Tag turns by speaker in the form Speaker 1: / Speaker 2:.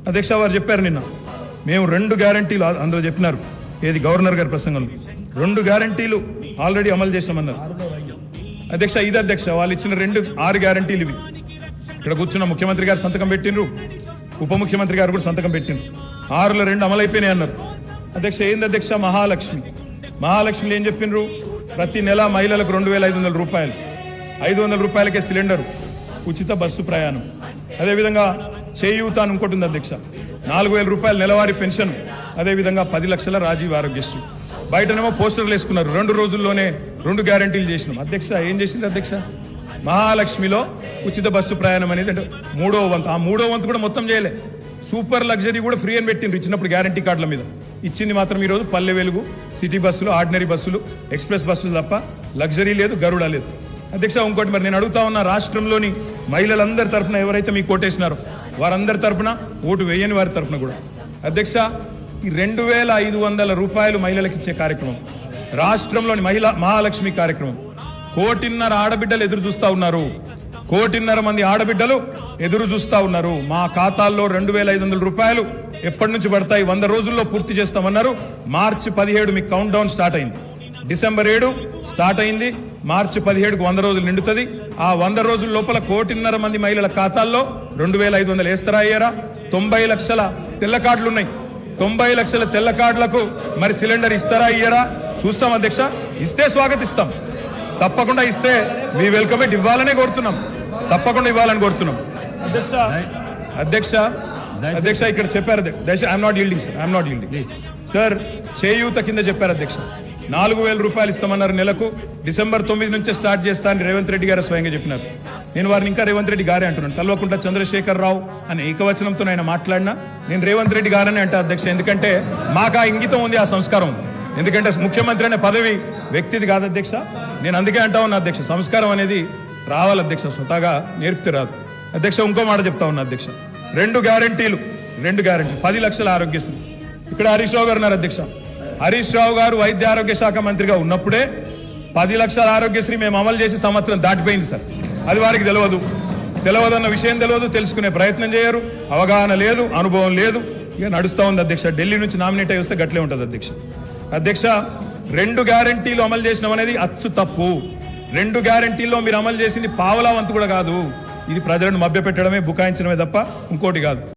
Speaker 1: అధ్యక్ష వారు చెప్పారు నిన్న మేము 2 గ్యారంటీలు అందులో చెప్పినారు, ఏది గవర్నర్ గారి ప్రసంగంలో 2 గ్యారంటీలు ఆల్రెడీ అమలు చేసినామన్నారు. అధ్యక్ష ఇది అధ్యక్ష వాళ్ళు ఇచ్చిన 6 గ్యారంటీలు ఇవి. ఇక్కడ కూర్చున్న ముఖ్యమంత్రి గారు సంతకం పెట్టిండ్రు, ఉప ముఖ్యమంత్రి గారు కూడా సంతకం పెట్టిండ్రు. 6లో 2 అమలైపోయినాయి అన్నారు. అధ్యక్ష ఏంది అధ్యక్ష మహాలక్ష్మిలో ఏం చెప్పిండ్రు? ప్రతి నెల మహిళలకు 2,500 రూపాయలు, 500 రూపాయలకే సిలిండరు, ఉచిత బస్సు ప్రయాణం. అదేవిధంగా చేయూత అని ఇంకోటి ఉంది అధ్యక్ష, 4,000 రూపాయలు నెలవారీ పెన్షన్. అదేవిధంగా 10 లక్షల రాజీవ్ ఆరోగ్యశ్రీ. బయటనేమో పోస్టర్లు వేసుకున్నారు. 2 రోజుల్లోనే 2 గ్యారంటీలు చేసినాం. అధ్యక్ష ఏం చేసింది అధ్యక్ష? మహాలక్ష్మిలో ఉచిత బస్సు ప్రయాణం అనేది అంటే 3వ వంతు, ఆ 3వ వంతు కూడా మొత్తం చేయలే. సూపర్ లగ్జరీ కూడా ఫ్రీ అని పెట్టిండ్రు ఇచ్చినప్పుడు గ్యారంటీ కార్డుల మీద. ఇచ్చింది మాత్రం ఈరోజు పల్లె వెలుగు, సిటీ బస్సులు, ఆర్డినరీ బస్సులు, ఎక్స్ప్రెస్ బస్సులు తప్ప లగ్జరీ లేదు, గరుడ లేదు. అధ్యక్ష ఇంకోటి మరి నేను అడుగుతా ఉన్నా, రాష్ట్రంలోని మహిళలందరి తరఫున ఎవరైతే మీకు ఓటేసినారో వారందరి తరఫున, ఓటు వేయని వారి తరఫున కూడా అధ్యక్ష ఈ 2,500 రూపాయలు మహిళలకు ఇచ్చే కార్యక్రమం, రాష్ట్రంలోని మహాలక్ష్మి కార్యక్రమం 1,500,000 ఆడబిడ్డలు ఎదురు చూస్తా ఉన్నారు. 1,500,000 మంది ఆడబిడ్డలు ఎదురు చూస్తా ఉన్నారు. మా ఖాతాల్లో 2,500 రూపాయలు ఎప్పటి నుంచి పడతాయి? 100 రోజుల్లో పూర్తి చేస్తామన్నారు. మార్చి 17 మీకు కౌంట్ డౌన్ స్టార్ట్ అయింది. డిసెంబర్ 7 స్టార్ట్ అయింది. మార్చి 17కు 100 రోజులు నిండుతుంది. ఆ 100 రోజుల లోపల 1,500,000 మంది మహిళల ఖాతాల్లో 2,500 వేస్తారా అయ్యారా? 90 లక్షల తెల్ల కార్డులు ఉన్నాయి. 90 లక్షల తెల్ల కార్డులకు మరి సిలిండర్ ఇస్తారా అయ్యారా? చూస్తాం అధ్యక్ష. ఇస్తే స్వాగతిస్తాం, తప్పకుండా ఇస్తే మీ వెల్కమ్ ఇట్ ఇవ్వాలనే కోరుతున్నాం, తప్పకుండా ఇవ్వాలని కోరుతున్నాం. అధ్యక్ష ఇక్కడ చెప్పారు I'm not yielding sir, I'm not yielding sir. చేయూత కింద చెప్పారు అధ్యక్ష, 4,000 రూపాయలు ఇస్తామన్నారు నెలకు. డిసెంబర్ 9 నుంచే స్టార్ట్ చేస్తా అని రేవంత్ రెడ్డి గారు స్వయంగా చెప్పినారు. నేను వారిని ఇంకా రేవంత్ రెడ్డి గారే అంటున్నాను. కల్వకుంట్ల చంద్రశేఖర్ రావు అనే ఏకవచనంతో ఆయన మాట్లాడినా నేను రేవంత్ రెడ్డి గారని అంటే అధ్యక్ష, ఎందుకంటే మాకు ఆ ఇంగితం ఉంది, ఆ సంస్కారం ఉంది. ఎందుకంటే ముఖ్యమంత్రి అనే పదవి వ్యక్తిది కాదు అధ్యక్ష. నేను అందుకే అంటా ఉన్నా అధ్యక్ష, సంస్కారం అనేది రావాలి అధ్యక్ష, స్వతహాగా నేర్పితే రాదు అధ్యక్ష. ఇంకో మాట చెప్తా ఉన్నా అధ్యక్ష, 2 గ్యారంటీలు 10 లక్షల ఆరోగ్యశ్రీ. ఇక్కడ హరీష్ రావు గారు ఉన్నారు అధ్యక్ష. హరీష్ రావు గారు వైద్య ఆరోగ్య శాఖ మంత్రిగా ఉన్నప్పుడే 10 లక్షల ఆరోగ్యశ్రీ మేము అమలు చేసి సంవత్సరం దాటిపోయింది సార్. అది వారికి తెలియదన్న విషయం తెలియదు, తెలుసుకునే ప్రయత్నం చేయరు, అవగాహన లేదు, అనుభవం లేదు, ఇక నడుస్తూ ఉంది అధ్యక్ష. ఢిల్లీ నుంచి నామినేట్ అయి వస్తే గట్లే ఉంటుంది అధ్యక్ష. 2 గ్యారంటీలు అమలు చేసినాం అనేది అచ్చు తప్పు. 2 గ్యారంటీల్లో మీరు అమలు చేసింది పావలా వంతు కూడా కాదు. ఇది ప్రజలను మభ్యపెట్టడమే, బుకాయించడమే తప్ప ఇంకోటి కాదు.